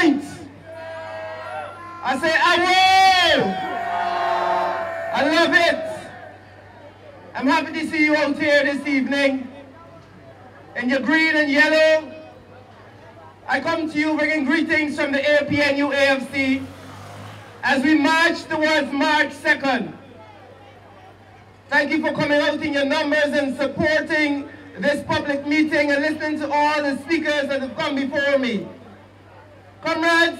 point. I say, I will. I love it. I'm happy to see you out here this evening in your green and yellow. I come to you bringing greetings from the APNU AFC as we march towards March 2nd. Thank you for coming out in your numbers and supporting this public meeting and listening to all the speakers that have come before me. Comrades,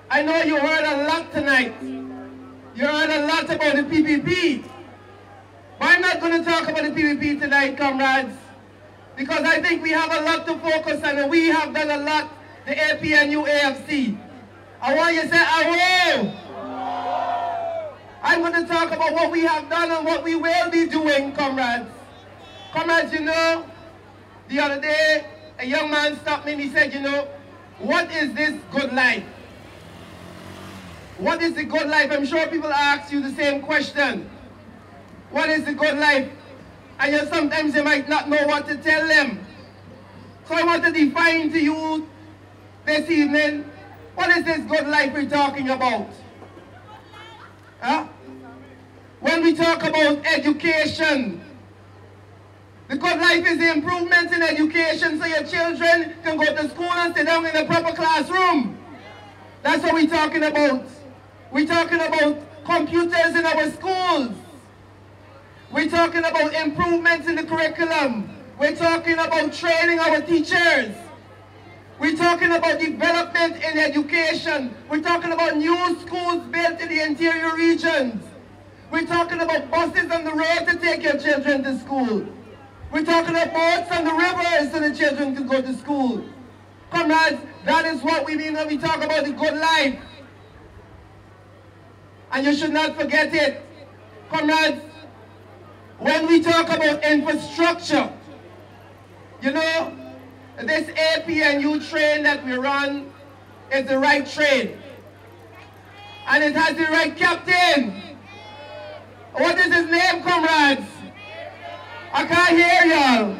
I know you heard a lot tonight. You heard a lot about the PPP. But I'm not going to talk about the PPP tonight, comrades, because I think we have a lot to focus on, and we have done a lot, the APNU AFC. I want you to say, I will. I'm going to talk about what we have done and what we will be doing, comrades. Comrades, you know, the other day, a young man stopped me and he said, you know, what is this good life? What is the good life? I'm sure people ask you the same question. What is the good life? And sometimes you might not know what to tell them. So I want to define to you this evening, what is this good life we're talking about? Huh? When we talk about education, the good life is the improvements in education so your children can go to school and sit down in a proper classroom. That's what we're talking about. We're talking about computers in our schools. We're talking about improvements in the curriculum. We're talking about training our teachers. We're talking about development in education. We're talking about new schools built in the interior regions. We're talking about buses on the road to take your children to school. We're talking about boats on the rivers so the children can go to school. Comrades, that is what we mean when we talk about the good life. And you should not forget it. Comrades, when we talk about infrastructure, you know, this APNU train that we run is the right train. And it has the right captain. What is his name, comrades? I can't hear y'all.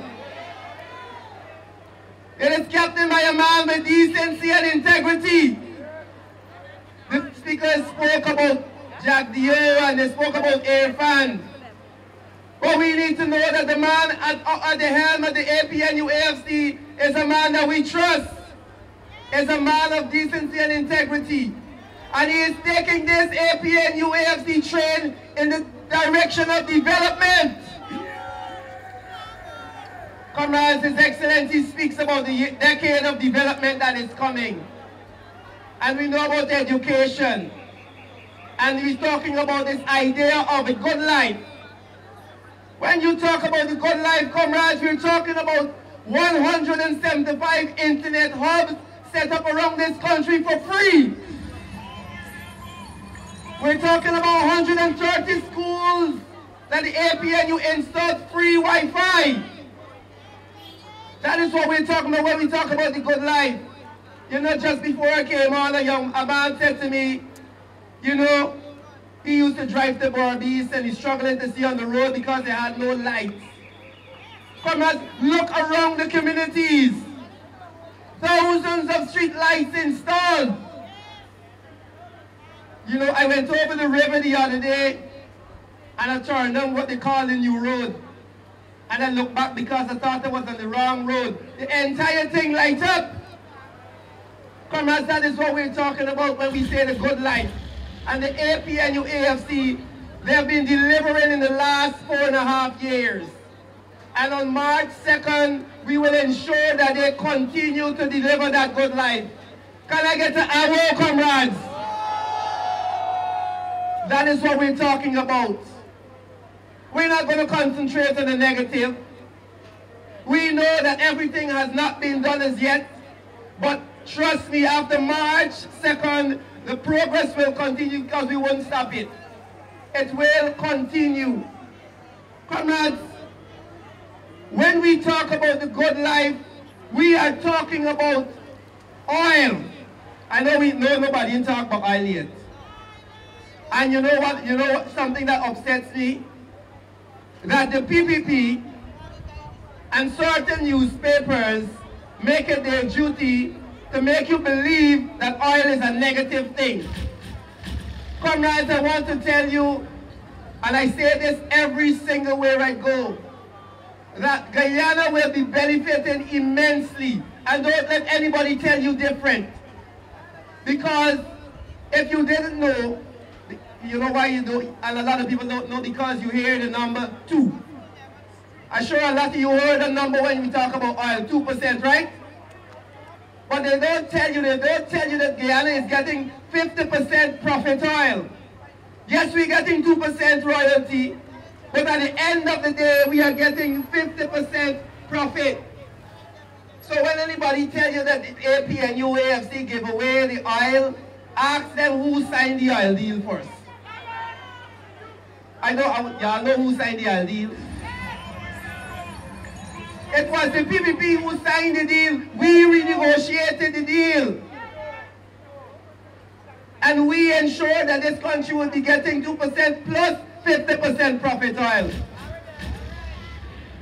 It is captained by a man with decency and integrity. The speakers spoke about Jack Dio and they spoke about Irfan. But we need to know that the man at the helm of the APNU AFC is a man that we trust. Is a man of decency and integrity. And he is taking this APNU AFC train in the direction of development. Comrades, His Excellency speaks about the decade of development that is coming. And we know about education. And he's talking about this idea of a good life. When you talk about the good life, comrades, we're talking about 175 internet hubs set up around this country for free. We're talking about 130 schools that the APNU installed free Wi-Fi. That is what we're talking about when we talk about the good life. You know, just before I came on, a man said to me, you know, he used to drive to Barbies and he's struggling to see on the road because they had no lights. Comrades, look around the communities. Thousands of street lights installed. You know, I went over the river the other day and I turned down what they call the new road. And I looked back because I thought I was on the wrong road. The entire thing lights up. Comrades, that is what we're talking about when we say the good life. And the APNU AFC, they have been delivering in the last 4.5 years. And on March 2nd, we will ensure that they continue to deliver that good life. Can I get an arrow, comrades? That is what we're talking about. We're not going to concentrate on the negative. We know that everything has not been done as yet, but trust me, after March 2nd, the progress will continue because we won't stop it. It will continue. Comrades, when we talk about the good life, we are talking about oil. I know nobody didn't talk about oil yet. And you know what? You know what? Something that upsets me? That the PPP and certain newspapers make it their duty to make you believe that oil is a negative thing. Comrades, I want to tell you, and I say this every single where I go, that Guyana will be benefiting immensely. And don't let anybody tell you different. Because if you didn't know, you know why you don't, and a lot of people don't know, because you hear the number 2. I'm sure a lot of you heard the number when we talk about oil, 2%, right? But they don't tell you that Guyana is getting 50% profit oil. Yes, we're getting 2% royalty, but at the end of the day, we are getting 50% profit. So when anybody tell you that the AP and UAFC give away the oil, ask them who signed the oil deal first. Y'all know who signed the oil deal. It was the PPP who signed the deal. We renegotiated the deal. And we ensured that this country would be getting 2% plus 50% profit oil.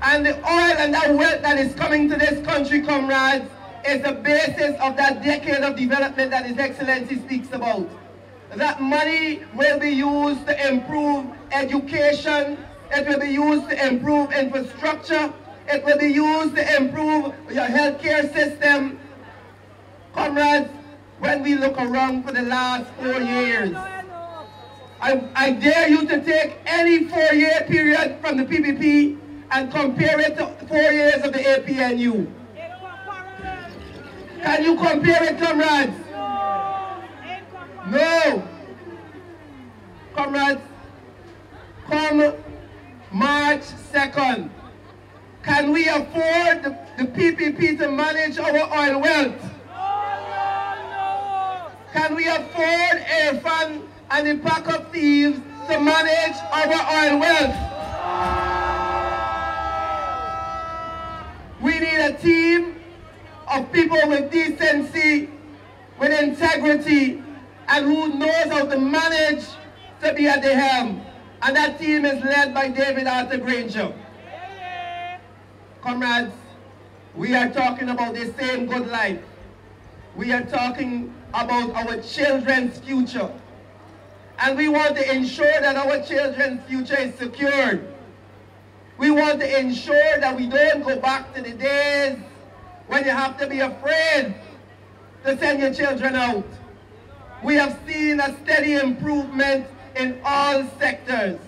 And the oil and that wealth that is coming to this country, comrades, is the basis of that decade of development that His Excellency speaks about. That money will be used to improve education, it will be used to improve infrastructure, it will be used to improve your healthcare system. Comrades, when we look around for the last 4 years, I dare you to take any 4-year period from the PPP and compare it to 4 years of the APNU. Can you compare it, comrades? No. Comrades, come March 2nd, can we afford the PPP to manage our oil wealth? Can we afford Irfan and the pack of thieves to manage our oil wealth? We need a team of people with decency, with integrity, and who knows how to manage to be at the helm. And that team is led by David Arthur Granger. Comrades, we are talking about the same good life. We are talking about our children's future. And we want to ensure that our children's future is secured. We want to ensure that we don't go back to the days when you have to be afraid to send your children out. We have seen a steady improvement in all sectors.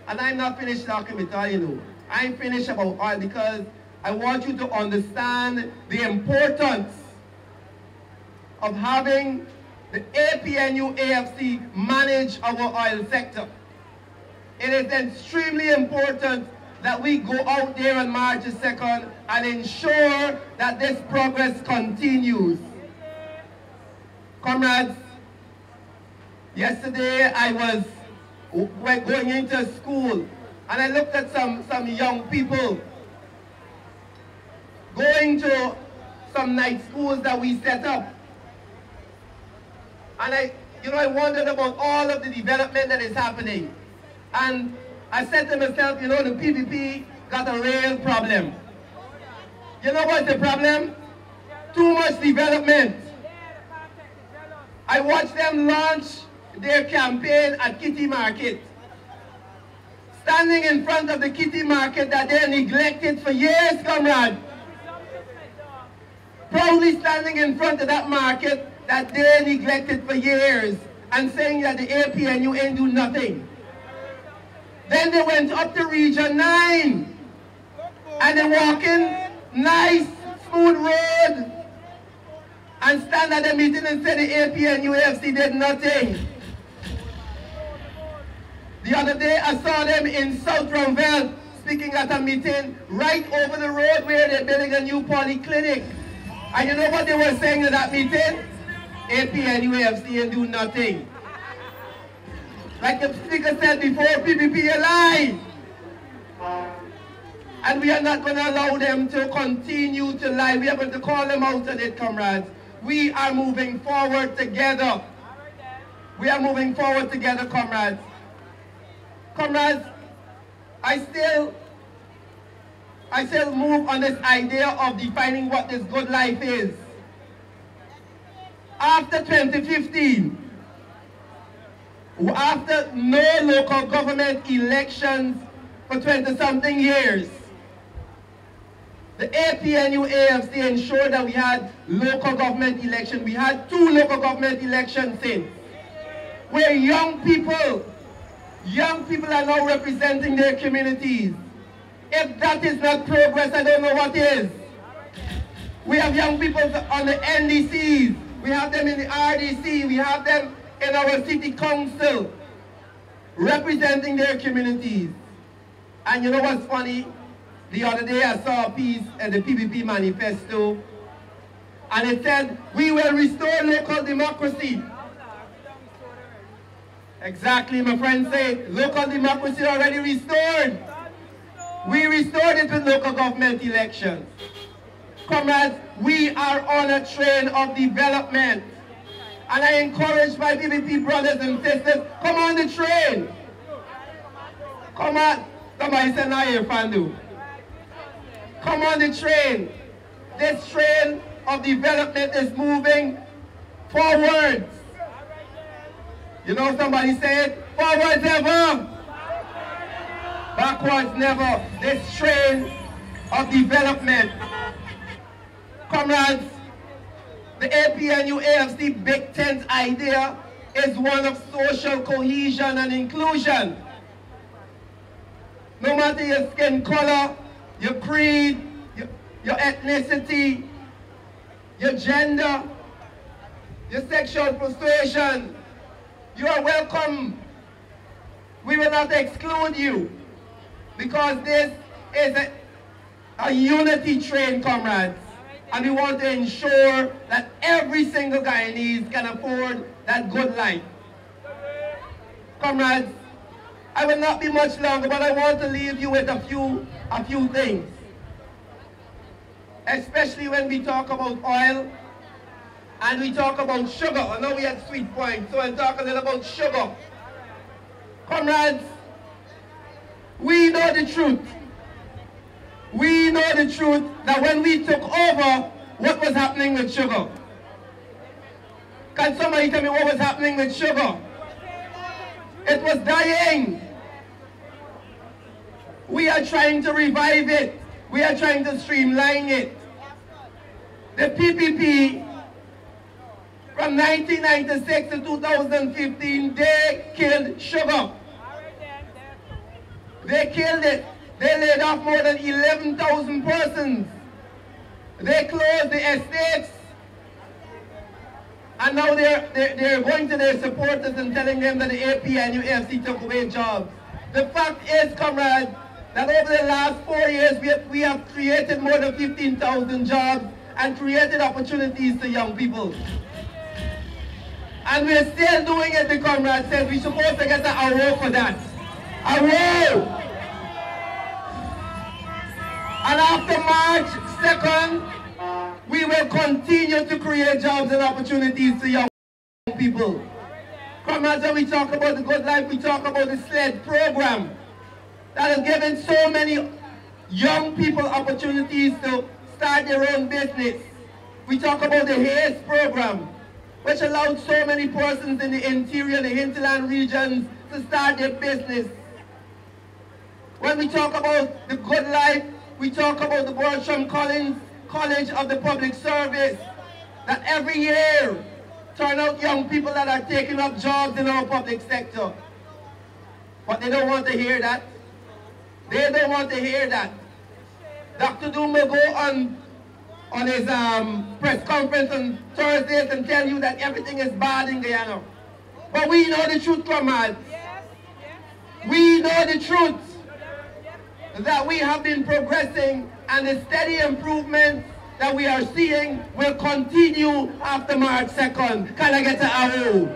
And I'm not finished talking with all, you know. I'm finished about oil because I want you to understand the importance of having the APNU AFC manage our oil sector. It is extremely important that we go out there on March 2nd and ensure that this progress continues. Comrades, yesterday I was going into school and I looked at some young people going to some night schools that we set up. And I wondered about all of the development that is happening. And I said to myself, the PPP got a real problem. You know what's the problem? Too much development. I watched them launch their campaign at Kitty Market. Standing in front of the Kitty Market that they neglected for years, comrade. Proudly standing in front of that market that they neglected for years and saying that the APNU ain't do nothing. Then they went up to Region 9 and they walk in nice, smooth road and stand at the meeting and say the APNU AFC did nothing. The other day I saw them in South Ronville speaking at a meeting right over the road where they're building a new polyclinic. And you know what they were saying at that meeting? APNU AFC and do nothing. Like the speaker said before, PPP alive. And we are not going to allow them to continue to lie. We are going to call them out on it, comrades. We are moving forward together. We are moving forward together, comrades. Comrades, I still move on this idea of defining what this good life is. after 2015, after no local government elections for 20-something years, the APNU AFC ensured that we had local government elections. We had 2 local government elections since, where young people are now representing their communities. If that is not progress, I don't know what is. We have young people on the NDCs, we have them in the RDC, we have them in our city council, representing their communities. And you know what's funny? The other day I saw a piece in the PPP manifesto, and it said, we will restore local democracy. Exactly, my friend said, local democracy already restored. We restored it with local government elections. Comrades, we are on a train of development. And I encourage my PPP brothers and sisters, come on the train. Come on. Somebody said, now you're Fandu. Come on the train. This train of development is moving forward. You know, somebody said, forwards ever, backwards never. This train of development. Comrades, the APNU AFC Big Tent idea is one of social cohesion and inclusion. No matter your skin color, your creed, your ethnicity, your gender, your sexual persuasion, you are welcome. We will not exclude you, because this is a unity train, comrades. And we want to ensure that every single Guyanese can afford that good life. Comrades, I will not be much longer, but I want to leave you with a few things. Especially when we talk about oil and we talk about sugar. I know we had sweet points, so I'll talk a little about sugar. Comrades, we know the truth. We know the truth that when we took over, what was happening with sugar? Can somebody tell me what was happening with sugar? It was dying. We are trying to revive it. We are trying to streamline it. The PPP, from 1996 to 2015, they killed sugar. They killed it. They laid off more than 11,000 persons. They closed the estates. And now they're going to their supporters and telling them that the APNU AFC took away jobs. The fact is, comrades, that over the last 4 years, we have created more than 15,000 jobs and created opportunities to young people. And we're still doing it, the comrades said. We're supposed to get an award for that. Award! And after March 2nd, we will continue to create jobs and opportunities to young people. Comrades, when we talk about the good life, we talk about the SLED program that has given so many young people opportunities to start their own business. We talk about the HACE program, which allowed so many persons in the interior, the hinterland regions to start their business. When we talk about the good life, we talk about the Bertram College of the Public Service, that every year turn out young people that are taking up jobs in our public sector. But they don't want to hear that. They don't want to hear that. Dr. Doom will go on his press conference on Thursdays and tell you that everything is bad in Guyana. But we know the truth, comrades. We know the truth. That we have been progressing, and the steady improvements that we are seeing will continue after March 2nd. Can I get an arrow?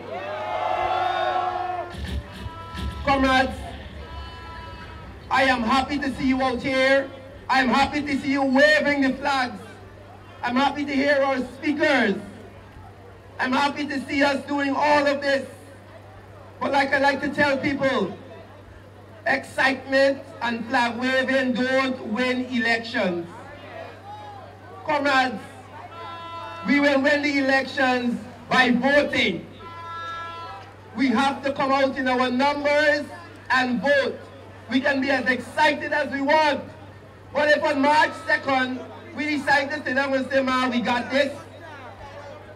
Comrades, I am happy to see you out here. I'm happy to see you waving the flags. I'm happy to hear our speakers. I'm happy to see us doing all of this. But like I like to tell people, excitement and flag waving don't win elections. Comrades, we will win the elections by voting. We have to come out in our numbers and vote. We can be as excited as we want. But if on March 2nd, we decide to sit down and say, man, we got this,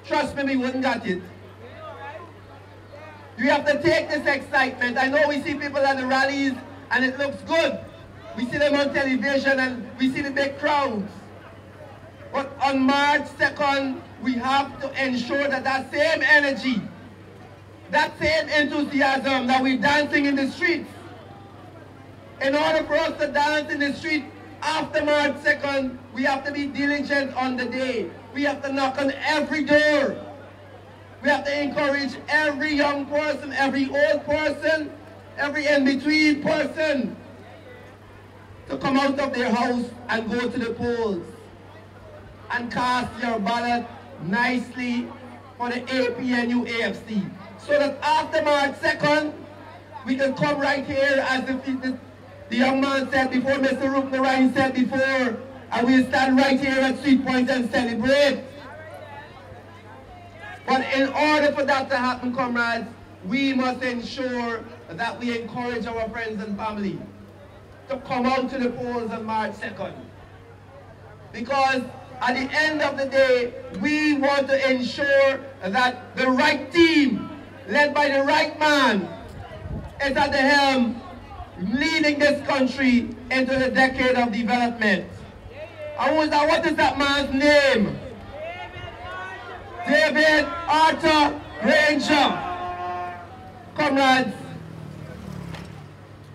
trust me, we wouldn't got it. You have to take this excitement. I know we see people at the rallies and it looks good. We see them on television and we see the big crowds. But on March 2nd, we have to ensure that that same energy, that same enthusiasm that we're dancing in the streets, in order for us to dance in the street after March 2nd, we have to be diligent on the day. We have to knock on every door. We have to encourage every young person, every old person, every in-between person to come out of their house and go to the polls and cast your ballot nicely for the APNU AFC. So that after March 2nd, we can come right here as the young man said before, Mr. Ruknarayan said before, and we'll stand right here at Street Point and celebrate. But in order for that to happen, comrades, we must ensure that we encourage our friends and family to come out to the polls on March 2nd. Because at the end of the day, we want to ensure that the right team, led by the right man, is at the helm, leading this country into the decade of development. What is that man's name? David Arthur Granger. Comrades,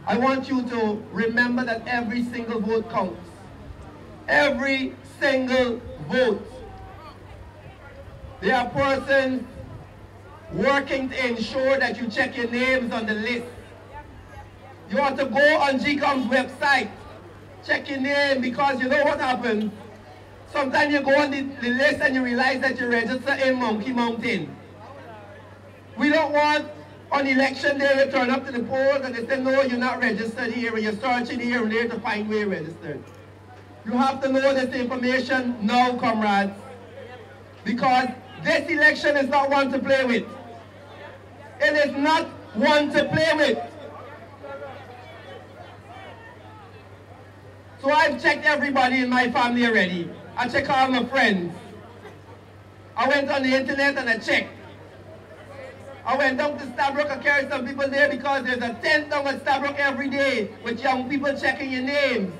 I want you to remember that every single vote counts. Every single vote. There are persons working to ensure that you check your names on the list. You want to go on GCOM's website, check your name, because you know what happens? Sometimes you go on the list and you realize that you register in Monkey Mountain. We don't want on election day you turn up to the polls and they say, no, you're not registered here, and you're searching here and there to find where you're registered. You have to know this information now, comrades, because this election is not one to play with. It is not one to play with. So I've checked everybody in my family already. I checked all my friends. I went on the internet and I checked. I went down to Stabrook. I carried some people there because there's a tent down at Stabrook every day with young people checking your names.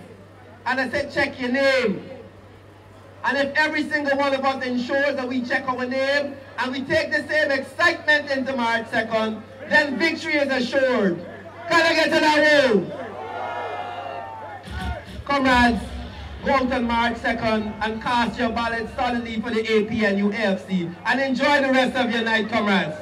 And I said, check your name. And if every single one of us ensures that we check our name and we take the same excitement into March 2nd, then victory is assured. Can I get to that room? Comrades, go out on March 2nd and cast your ballot solidly for the APNU AFC and enjoy the rest of your night, comrades.